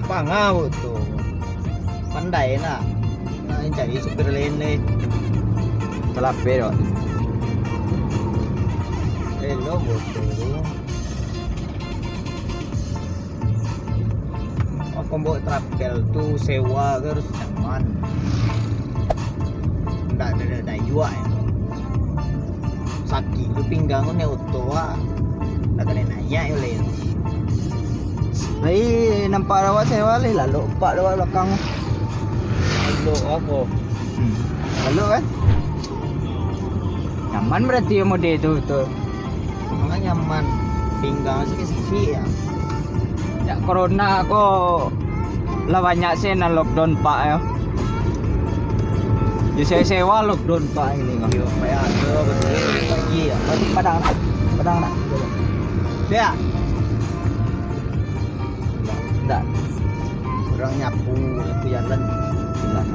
Pangau tuh. Pandai nak. Nah, cari supir lain nih. Telape dok. Lo betul. Aku bawa trapel tuh sewa harus nyaman. Nggak ada jual ya. Sakit lu pinggang nih otoa. Nggak kena nanya ya lain. Baik nampak rawat sewa leh lalu pak lewat belakang. Lo apa? Lalu kan? Nyaman berarti ya mode itu tuh. Nggak nyaman. Pinggang sikit-sikit ya. Ya corona kok lah banyak sih na lockdown pak ya. Ya saya sewa lockdown pak ini kok. Yo, kayak ada betul pergi ya. Padang nak. Ya. Enggak. Orang nyapu jalan. Jalan.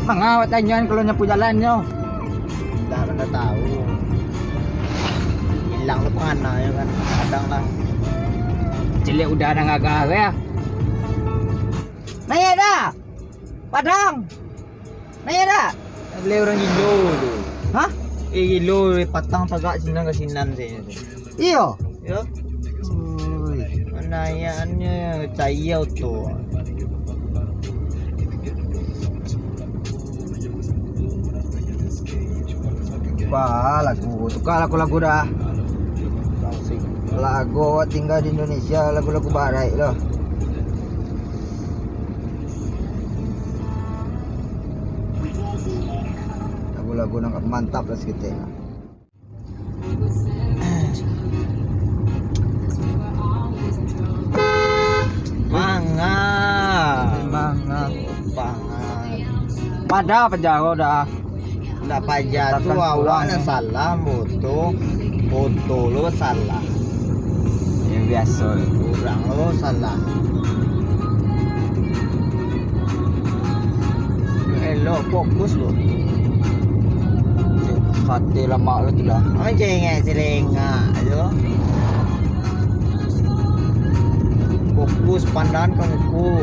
Mangawat tanyain kalau nyapu jalannya. Dah tahu. Hilang lu pengana ya kan. Kadang lah. Jelek udah ada ngagak ya. Naya dah. Padang. Naya dah. Beli orang Indo tu. Hah? Gilo patang tagak sinan ke sinan saya tu. Iya. Ya. Menayaannya cahaya tu. Wah, lagu tukar lagu-lagu dah. Lagu tinggal di Indonesia, lagu-lagu barat lah. Lagu-lagu nak mantap lah sikit. Manga. Pada penjara dah. Tak payah tu awaknya salah foto lo salah. Yang biasa. Kurang lo salah. Elok fokus lo. Hati lama lo tu dah. Jangan selengah tu. Fokus pandangan ke muka.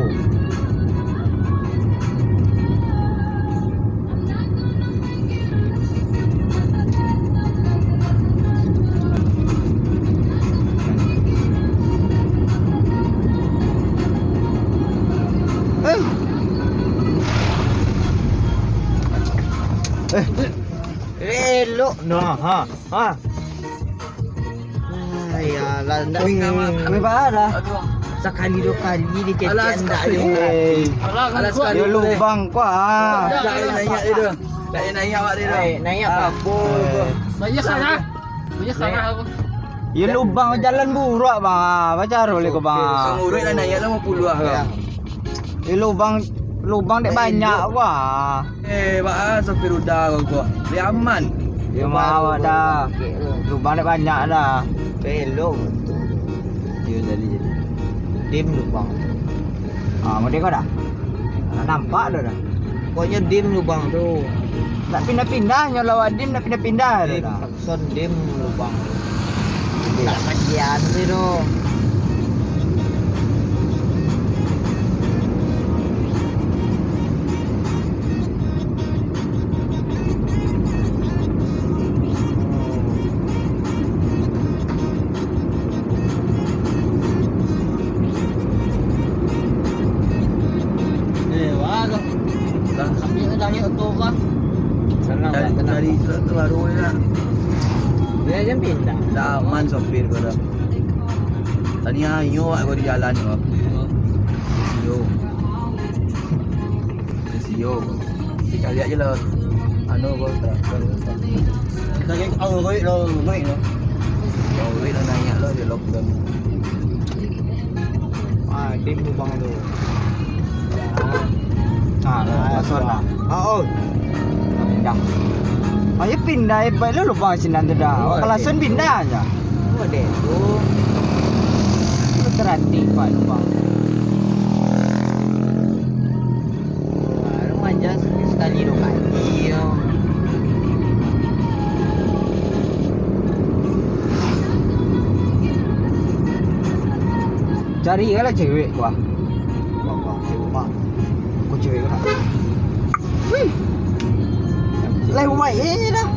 Elok nah ha. Ayalah ndak Kami pada. sekali dua kali diketian ndak ada. Alah sekali lubang kuah. Tak naik dia. Tak naik awak dia. Naik apa? Banyak sana. Banyak sana aku. Ya lubang jalan buruk bang. Baca boleh ko bang. Sangurut lah naik lah 50 lah kau. Ya lubang dek banyak wah. Pak sopir udah kau. Dia aman. Ya mau dah. Lubang dek banyak dah. Belok tu. Ya jadi. Dim lubang. Mode kau dah. Nampak dah. Pokoknya dim lubang tu. Nak pindah-pindahnya lawan dim nak pindah-pindah Dim dah. Pakson dim lubang. Tak bagian tu. Dari terbaru ni lah. Dia jam pindah. Dah aman sopir kau dah. Tadi ayo aku di jalan kau. Sio. Kita lihat je lah. Anu kau tak. Lagi awak lo. Kau wait lah naik lah dia lockdown. Dim lubang tu. Masuk lah. Oh. Pindah. Ya pindah, baik lu lubang sinan tu dah. Kalau sun pindah aja. Oh deh tu. Lu terhenti pak lubang. Remaja sekali dua kali. hari kan lah cewek gua. Wah, cewek mak. Kau cewek gua. Wih. Lah baik dah.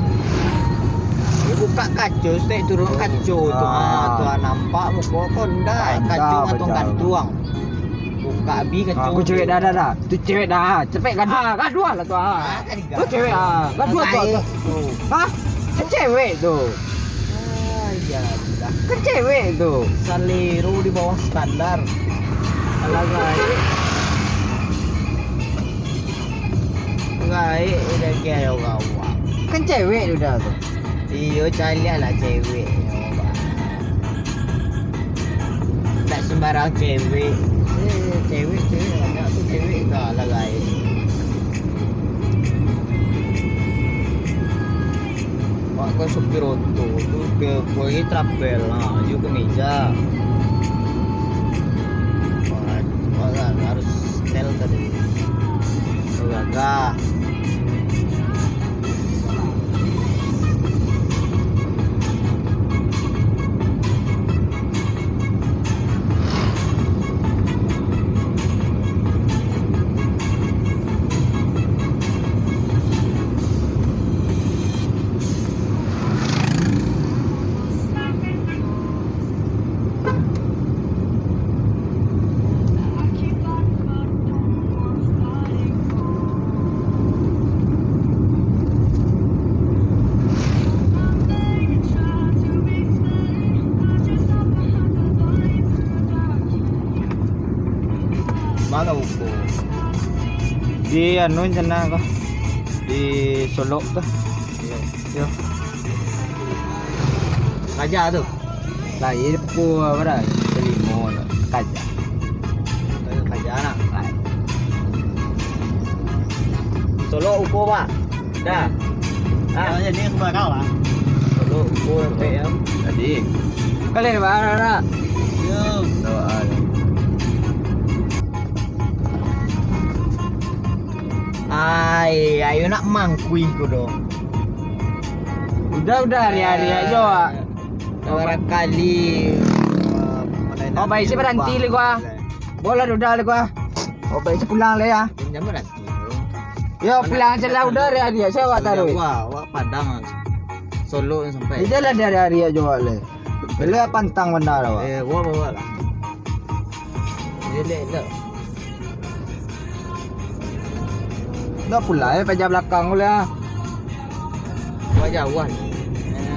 Dia buka kaca, stek turun kaca tu. Tuan nampak muka kau dah. Kaca atau gantuang. Buka bi kaca. Aku cewek dah. Tu cewek dah. Cepet gaduh lah tu. Tu cewek gaduh tu. Hah? Kan cewek tu. Ya dah. Kan cewek tu. Salero di bawah standar. Alagai. Gai udah kaya gawa. Kan cewek tu dah tu. Iyo calian lah cewek. Tak sembarang cewek. Cewek banyak tu cewek dah lah guys. Mak kau supir auto tu ke pergi trapel lah, you ke meja. Wah, harus tel tadi. Gagah. Mana buku? Di anu sana kau. Di Solo tu. Yo. Raja tu. Lah ini buku apa dah? Selimo kaja. Raja nak. Solo uko pak. Dah. Jadi sebab kau lah. Solo uko PM. Tadi. Kalian mana nak? Yo. Doa. Ai, ayo nak mangkui ko dong. Udah hari-hari aja. Beberapa kali. Oh baik si berhenti le gua. Bola udah le gua. Oh baik si pulang le ya. Jam berhenti. Yo pulang aja lah udah hari-hari saya awak taruh. Wah, Padang. Solo sampai. Dia lah hari-hari aja awak le. Bela pantang benar awak. Wah bawa lah. Dia. Dah pula pejam belakang boleh ah. Wah jauhan.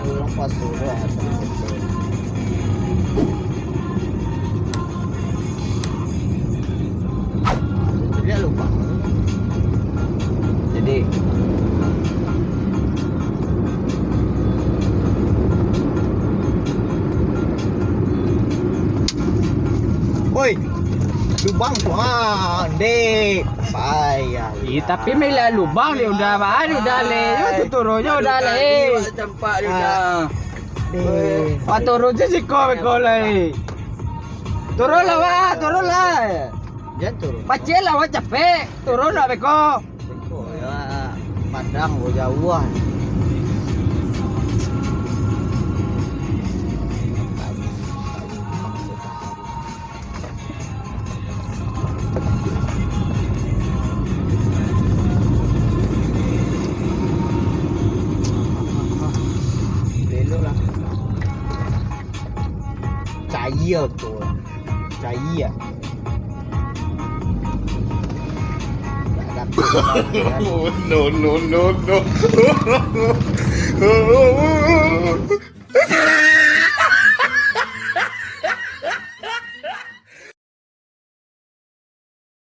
Ulang pas sudah. Dia lupa. Jadi Oi. Lubang tu dek. Payah. tapi mai lah lubang dia udah baru dah le. Yo turunnya udah le. Campak dia dah. Dek. Wah turun je si kau le. Turun lah. Jangan turun. Pacel lah wah capek. Turun lah beko. Oh ya, Padang jauhan. Cahaya tu. Cahaya. No.